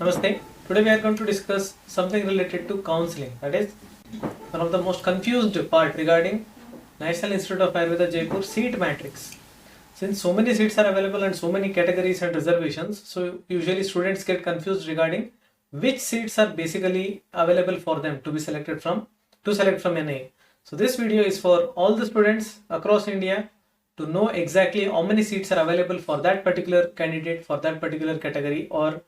Namaste. Today we are going to discuss something related to counseling. That is one of the most confused part regarding National Institute of Ayurveda Jaipur seat matrix. Since so many seats are available and so many categories and reservations, so usually students get confused regarding which seats are basically available for them to be selected from to select from NAE. So this video is for all the students across India to know exactly how many seats are available for that particular candidate, for that particular category, or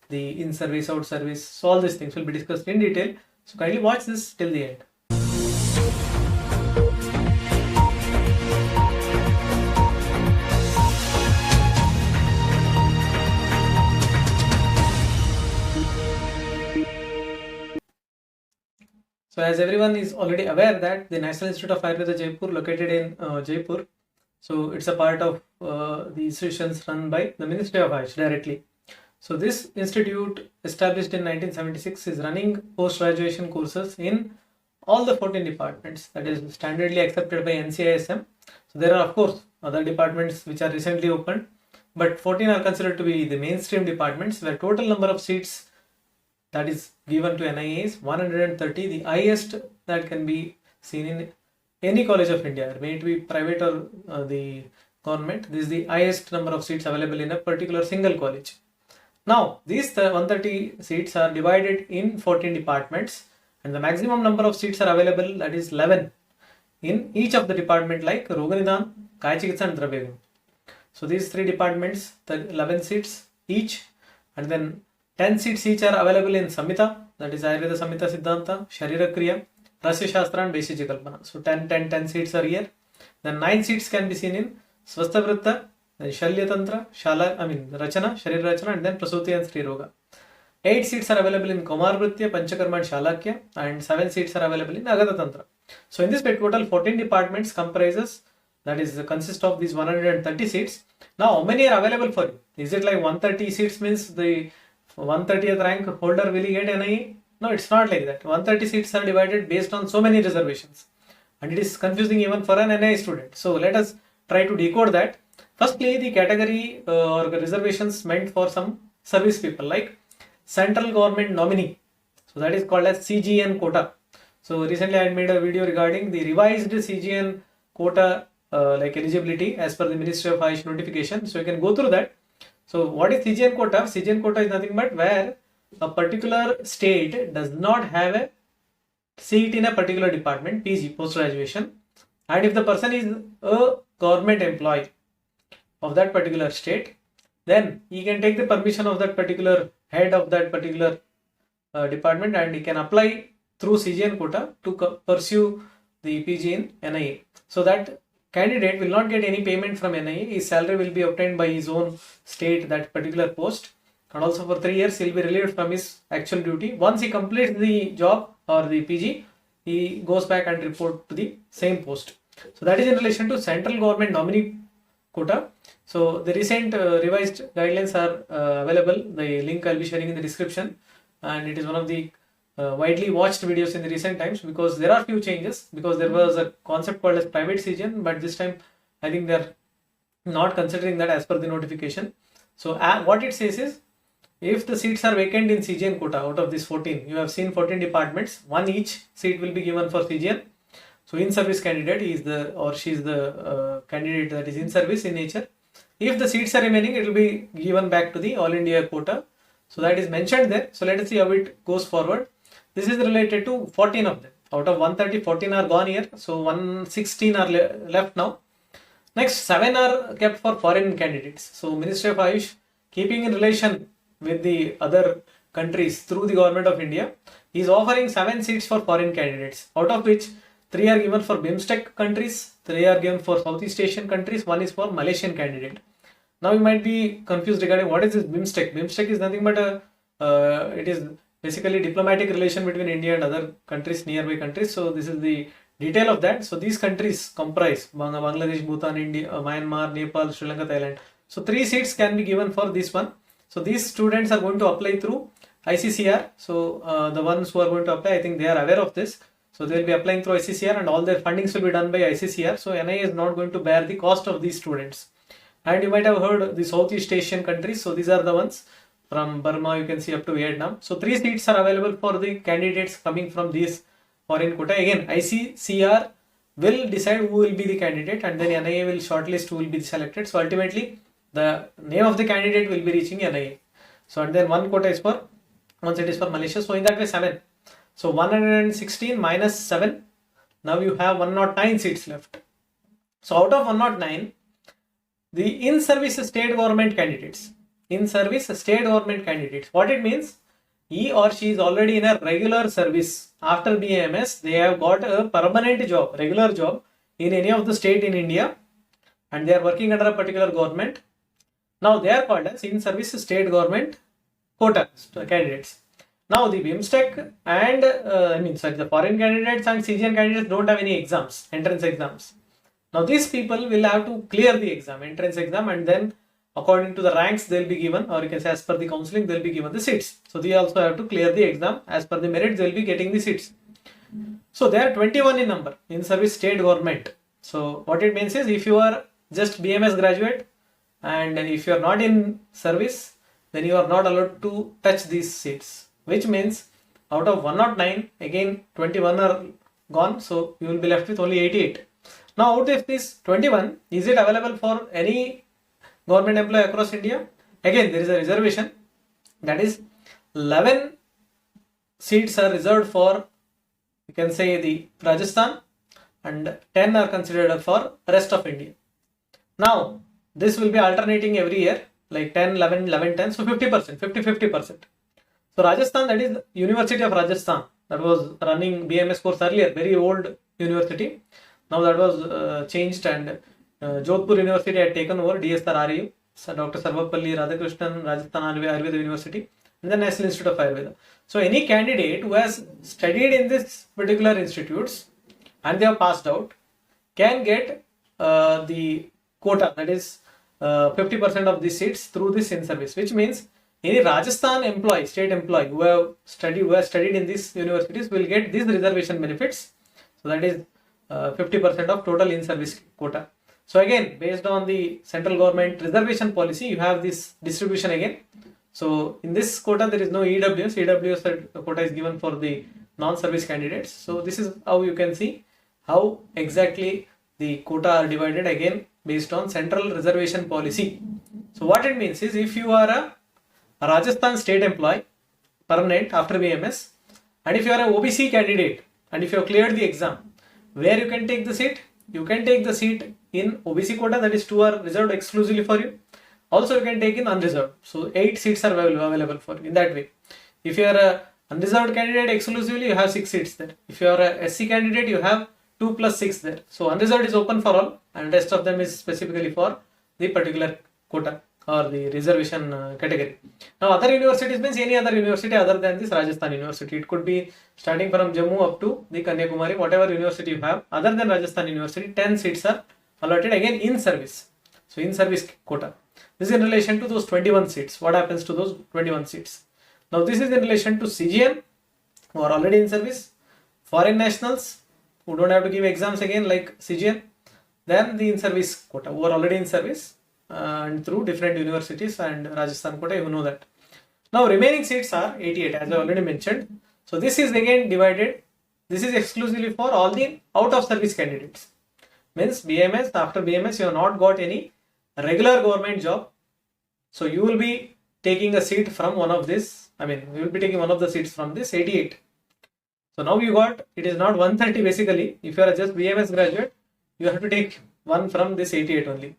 the in-service, out-service. So all these things will be discussed in detail. So kindly watch this till the end. So as everyone is already aware that the National Institute of Ayurveda Jaipur, located in Jaipur, so it's a part of the institutions run by the Ministry of AYUSH directly. So this institute, established in 1976, is running post-graduation courses in all the 14 departments that is standardly accepted by NCISM. So there are of course other departments which are recently opened, but 14 are considered to be the mainstream departments where total number of seats that is given to NIA is 130, the highest that can be seen in any college of India, may it be private or the government. This is the highest number of seats available in a particular single college. Now, these 130 seats are divided in 14 departments and the maximum number of seats are available, that is 11 in each of the department like Roganidan, Kayachikitsa and Dravya. So these three departments, the 11 seats each, and then 10 seats each are available in Samhita, that is Ayurveda Samhita-Siddhanta, Sharira Kriya, Rasya Shastra and Basic Kalpana. So 10 seats are here. Then 9 seats can be seen in Swastha Vritta, then Shalya Tantra, Rachana, Sharir Rachana, and then Prasuti and Sri Roga. 8 seats are available in Komar Vritya, Panchakarma and Shalakya, and 7 seats are available in Agata Tantra. So in this total 14 departments comprises, that is consist of these 130 seats. Now how many are available for you? Is it like 130 seats means the 130th rank holder will get NIE? No, it's not like that. 130 seats are divided based on so many reservations, and it is confusing even for an NIE student. So let us try to decode that. Firstly, the category or the reservations meant for some service people like central government nominee. So that is called as CGN quota. So recently I had made a video regarding the revised CGN quota like eligibility as per the Ministry of AYUSH notification. So you can go through that. So what is CGN quota? CGN quota is nothing but where a particular state does not have a seat in a particular department, PG, post-graduation, and if the person is a government employee of that particular state, then he can take the permission of that particular head of that particular department and he can apply through CGN quota to pursue the PG in NIA. So that candidate will not get any payment from NIA. His salary will be obtained by his own state, that particular post, and also for 3 years he will be relieved from his actual duty. Once he completes the job or the PG, he goes back and report to the same post. So that is in relation to central government nominee quota. So the recent revised guidelines are available. The link I'll be sharing in the description, and it is one of the widely watched videos in the recent times because there are few changes, because there was a concept called as private CGN, but this time I think they are not considering that as per the notification. So what it says is, if the seats are vacant in CGN quota out of these 14, you have seen 14 departments, one each seat will be given for CGN. So in service candidate, he is the or she is the candidate that is in service in nature. If the seats are remaining, it will be given back to the All India quota. So that is mentioned there. So let us see how it goes forward. This is related to 14 of them. Out of 130, 14 are gone here. So 116 are left now. Next, 7 are kept for foreign candidates. So Ministry of AYUSH, keeping in relation with the other countries through the government of India, is offering 7 seats for foreign candidates, out of which 3 are given for BIMSTEC countries, 3 are given for Southeast Asian countries, 1 is for Malaysian candidate. Now you might be confused regarding what is this BIMSTEC. BIMSTEC is nothing but it is basically diplomatic relation between India and other countries, nearby countries. So this is the detail of that. So these countries comprise Bangladesh, Bhutan, India, Myanmar, Nepal, Sri Lanka, Thailand. So 3 seats can be given for this one. So these students are going to apply through ICCR. So the ones who are going to apply, I think they are aware of this. So they will be applying through ICCR and all their fundings will be done by ICCR. So NIA is not going to bear the cost of these students. And you might have heard the Southeast Asian countries. So these are the ones from Burma, you can see up to Vietnam. So 3 seats are available for the candidates coming from these foreign quota. Again, ICCR will decide who will be the candidate, and then NIA will shortlist who will be selected. So ultimately, the name of the candidate will be reaching NIA. So and then one quota is for, one seat is for Malaysia. So in that way, 7. So 116 minus 7. Now you have 109 seats left. So out of 109, the in-service state government candidates. In-service state government candidates. What it means? He or she is already in a regular service. After BAMS, they have got a permanent job, regular job in any of the state in India, and they are working under a particular government. Now they are called as in-service state government quota candidates. Now the BIMSTEC and the foreign candidates and CGN candidates don't have any exams, entrance exams. Now these people will have to clear the exam, entrance exam, and then according to the ranks they'll be given, or you can say as per the counseling they'll be given the seats. So they also have to clear the exam. As per the merits they'll be getting the seats. So they are 21 in number in service state government. So what it means is, if you are just BMS graduate and if you are not in service, then you are not allowed to touch these seats, which means out of 109, again 21 are gone, so you will be left with only 88. Now out of this 21, is it available for any government employee across India? Again, there is a reservation, that is 11 seats are reserved for, you can say, the Rajasthan, and 10 are considered for rest of India. Now this will be alternating every year, like 10, 11, 11, 10, so 50%, 50-50%. So Rajasthan, that is University of Rajasthan, that was running BMS course earlier, very old university. Now that was changed, and Jodhpur University had taken over, DSRRU, so Dr. Sarvapalli Radhakrishnan, Rajasthan Ayurveda University, and the National Institute of Ayurveda. So any candidate who has studied in this particular institutes and they have passed out can get the quota, that is 50% of the seats through this in-service, which means any Rajasthan employee, state employee who have studied in these universities will get these reservation benefits. So that is 50% of total in-service quota. So again, based on the central government reservation policy, you have this distribution again. So in this quota, there is no EWS. EWS quota is given for the non-service candidates. So this is how you can see how exactly the quota are divided, again based on central reservation policy. So what it means is, if you are a Rajasthan state employee, permanent after BMS, and if you are a OBC candidate and if you have cleared the exam, where you can take the seat? You can take the seat in OBC quota, that is 2 are reserved exclusively for you. Also you can take in unreserved. So 8 seats are available for you in that way. If you are a unreserved candidate exclusively, you have 6 seats there. If you are a SC candidate, you have 2 plus 6 there. So unreserved is open for all, and rest of them is specifically for the particular quota or the reservation category. Now other universities means any other university other than this Rajasthan University. It could be starting from Jammu up to the Kanyakumari, whatever university you have other than Rajasthan University. 10 seats are allotted, again in service. So in service quota. This is in relation to those 21 seats. What happens to those 21 seats? Now this is in relation to CGN who are already in service, foreign nationals who don't have to give exams again like CGN, then the in service quota who are already in service and through different universities and Rajasthan quota, you know that. Now remaining seats are 88, as I already mentioned. So this is again divided. This is exclusively for all the out of service candidates. Means BMS, after BMS you have not got any regular government job. So you will be taking a seat from one of this, you will be taking one of the seats from this 88. So now you got, it is not 130 basically. If you are just BMS graduate, you have to take one from this 88 only.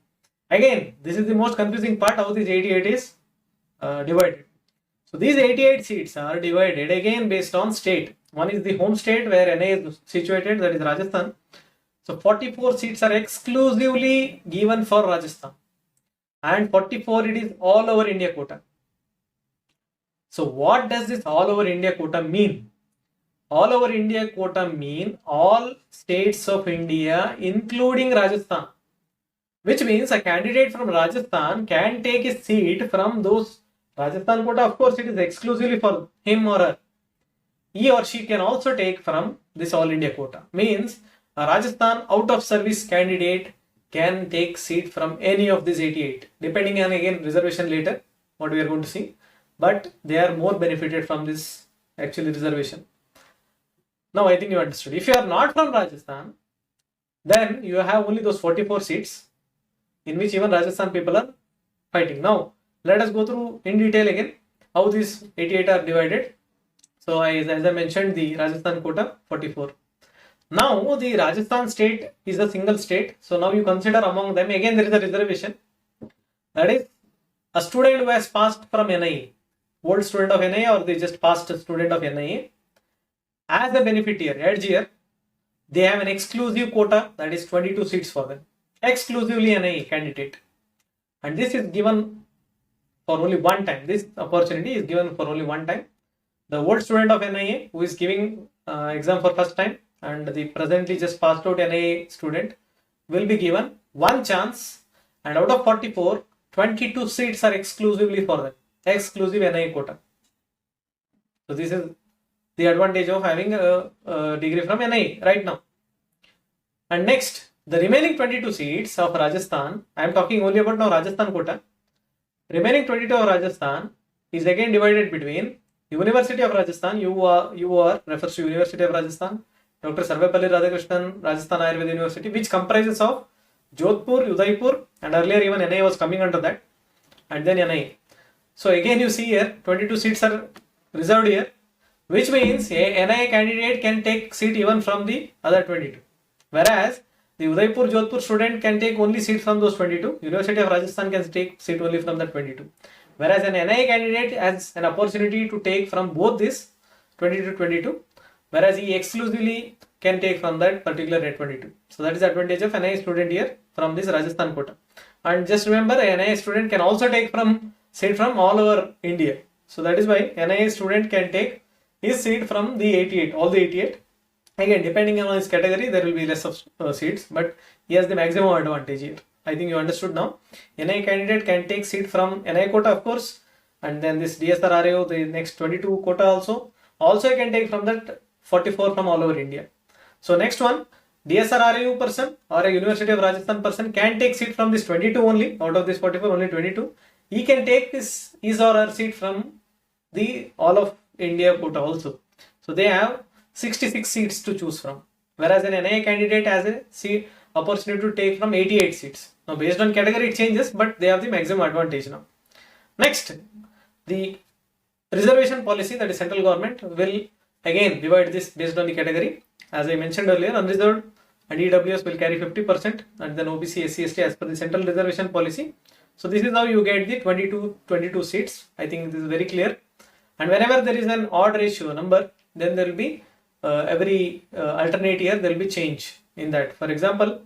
Again, this is the most confusing part, how this 88 is divided. So these 88 seats are divided again based on state. One is the home state where NA is situated, that is Rajasthan. So 44 seats are exclusively given for Rajasthan, and 44 it is all over India quota. So what does this all over India quota mean? All over India quota mean all states of India including Rajasthan, which means a candidate from Rajasthan can take a seat from those Rajasthan quota. Of course, it is exclusively for him or her. He or she can also take from this all India quota. Means a Rajasthan out of service candidate can take seat from any of these 88, depending on again reservation later, what we are going to see. but they are more benefited from this actually reservation. Now I think you understood. If you are not from Rajasthan, then you have only those 44 seats in which even Rajasthan people are fighting. Now let us go through in detail again how these 88 are divided. So as I mentioned, the Rajasthan quota 44. Now the Rajasthan state is a single state. So now you consider among them, again there is a reservation. That is a student who has passed from NIA, old student of NIA, or they just passed a student of NIA. As a beneficiary, edgeer, they have an exclusive quota, that is 22 seats for them. Exclusively NIA candidate. And this is given for only one time. This opportunity is given for only one time. The old student of NIA who is giving exam for first time and the presently just passed out NIA student will be given one chance, and out of 44, 22 seats are exclusively for them. Exclusive NIA quota. So this is the advantage of having a degree from NIA right now. And next, the remaining 22 seats of Rajasthan, I am talking only about now Rajasthan quota. Remaining 22 of Rajasthan is again divided between University of Rajasthan, UR refers to University of Rajasthan, Dr. Sarvepalli Radhakrishnan, Rajasthan Ayurveda University, which comprises of Jodhpur, Udaipur, and earlier even NIA was coming under that, and then NIA. So again you see here 22 seats are reserved here, which means a NIA candidate can take seat even from the other 22. Whereas the Udaipur Jodhpur student can take only seat from those 22. University of Rajasthan can take seat only from that 22. Whereas an NIA candidate has an opportunity to take from both this 22 to 22. Whereas he exclusively can take from that particular 22. So that is the advantage of NIA student here from this Rajasthan quota. And just remember, a NIA student can also take from seat from all over India. So that is why NIA student can take his seat from the 88, all the 88. Again, depending on his category, there will be less of seats, but he has the maximum advantage here. I think you understood now. NIA candidate can take seat from NIA quota, of course, and then this DSRRAO, the next 22 quota also. Also, he can take from that 44 from all over India. So next one, DSRRAO person or a University of Rajasthan person can take seat from this 22 only. Out of this 44, only 22. He can take his or her seat from the all of India quota also. So they have 66 seats to choose from, whereas an NIA candidate has a seat opportunity to take from 88 seats. Now based on category it changes, but they have the maximum advantage now. Next, the reservation policy, that is central government, will again divide this based on the category. As I mentioned earlier, unreserved and EWS will carry 50%, and then OBC, SC, ST as per the central reservation policy. So this is how you get the 22 seats. I think this is very clear. And whenever there is an odd ratio number, then there will be every alternate year there will be change in that. For example,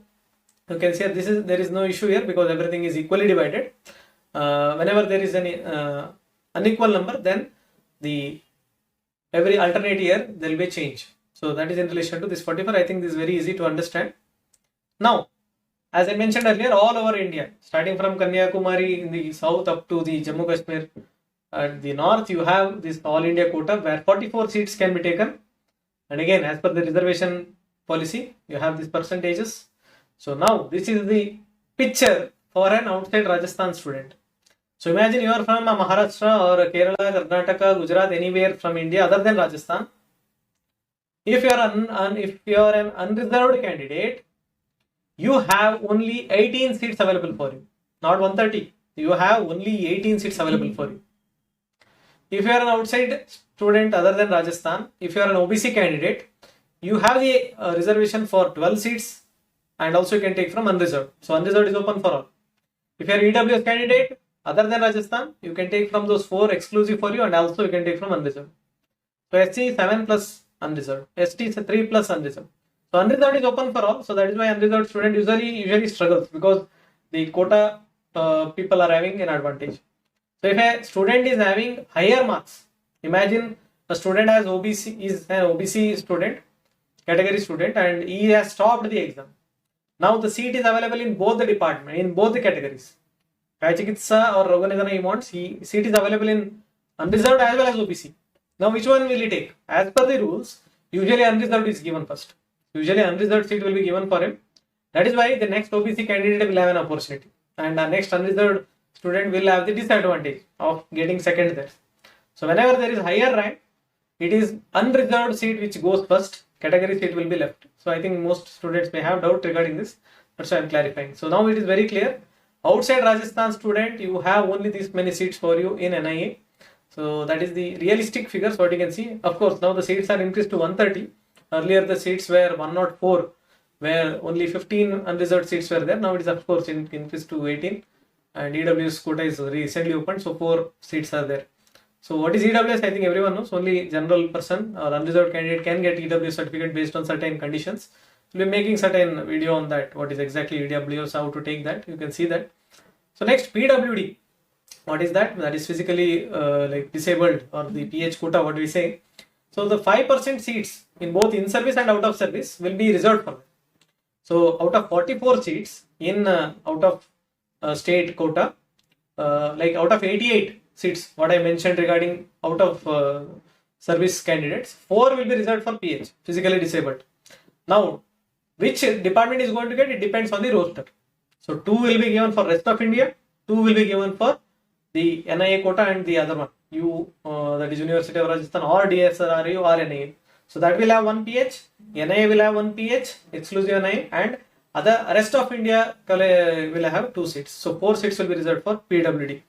you can see there is no issue here because everything is equally divided. Whenever there is an unequal number, then every alternate year there will be a change. So that is in relation to this 44. I think this is very easy to understand. Now, as I mentioned earlier, all over India, starting from Kanyakumari in the south up to the Jammu Kashmir at the north, you have this all India quota where 44 seats can be taken. And again, as per the reservation policy, you have these percentages. So now this is the picture for an outside Rajasthan student. So imagine you are from a Maharashtra or a Kerala, Karnataka, Gujarat, anywhere from India other than Rajasthan. If you are an unreserved candidate, you have only 18 seats available for you, not 130. You have only 18 seats available for you. If you are an outside student other than Rajasthan, if you are an OBC candidate, you have the reservation for 12 seats, and also you can take from unreserved. So unreserved is open for all. If you are EWS candidate other than Rajasthan, you can take from those 4 exclusive for you, and also you can take from unreserved. So SC 7 plus unreserved, ST 3 plus unreserved. So unreserved is open for all. So that is why unreserved student usually struggles, because the quota people are having an advantage. So if a student is having higher marks, imagine a student is an OBC student, category student, and he has stopped the exam. Now the seat is available in both the department, in both the categories. Kaichikitsa or Roganidana he wants, seat is available in unreserved as well as OBC. Now which one will he take? As per the rules, usually unreserved is given first. Usually unreserved seat will be given for him. That is why the next OBC candidate will have an opportunity, and the next unreserved student will have the disadvantage of getting second there. So whenever there is higher rank, it is unreserved seat which goes first, category seat will be left. So I think most students may have doubt regarding this. That's why I am clarifying. So now it is very clear. Outside Rajasthan student, you have only these many seats for you in NIA. So that is the realistic figures what you can see. Of course, now the seats are increased to 130. Earlier the seats were 104, where only 15 unreserved seats were there. Now it is of course increased to 18. And EWS quota is recently opened, so 4 seats are there. So what is EWS? I think everyone knows. Only general person or unreserved candidate can get EWS certificate based on certain conditions. We'll be making certain video on that. What is exactly EWS, how to take that. You can see that. So next, PWD. What is that? That is physically like disabled, or the PH quota, what we say. So the 5% seats in both in service and out of service will be reserved for them. So out of 44 seats in out of state quota, like out of 88 seats, what I mentioned regarding out of service candidates, 4 will be reserved for PH, physically disabled. Now, which department is going to get? It depends on the roster. So 2 will be given for rest of India, 2 will be given for the NIA quota, and the other one, that is University of Rajasthan or DSRU or NIA. So that will have 1 PH, NIA will have 1 PH, exclusive NIA, and other rest of India will have 2 seats. So 4 seats will be reserved for PWD.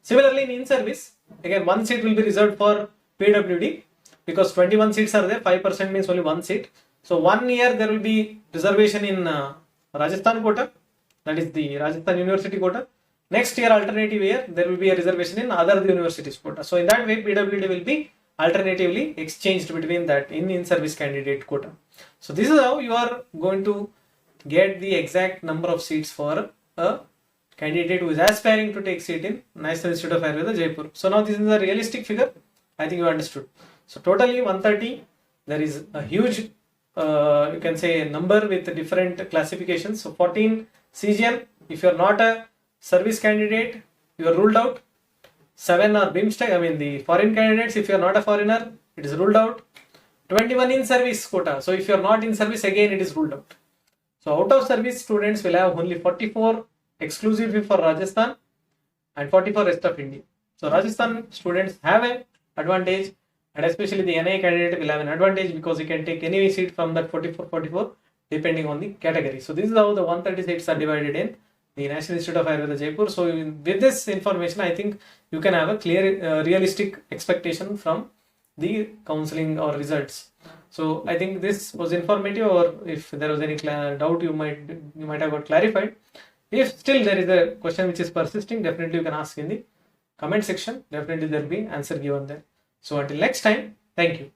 Similarly, in service, again 1 seat will be reserved for PWD because 21 seats are there, 5% means only 1 seat. So 1 year there will be reservation in Rajasthan quota, that is the Rajasthan University quota. Next year, alternative year, there will be a reservation in other universities quota. So in that way, PWD will be alternatively exchanged between that in service candidate quota. So this is how you are going to get the exact number of seats for a candidate who is aspiring to take seat in National Institute of Ayurveda, Jaipur. So now this is a realistic figure. I think you understood. So totally 130. There is a huge, you can say, number with different classifications. So 14 CGL. If you are not a service candidate, you are ruled out. 7 are BIMSTEC, I mean the foreign candidates. If you are not a foreigner, it is ruled out. 21 in service quota. So if you are not in service, again it is ruled out. So out of service students will have only 44 exclusively for Rajasthan and 44 rest of India. So Rajasthan students have an advantage, and especially the NA candidate will have an advantage because he can take any seat from that 44 depending on the category. So this is how the 130 seats are divided in the National Institute of Ayurveda, Jaipur. So with this information, I think you can have a clear, realistic expectation from the counseling or results. So I think this was informative, or if there was any doubt, you might have got clarified. If still there is a question which is persisting, definitely you can ask in the comment section. Definitely there will be answer given there. So until next time, thank you.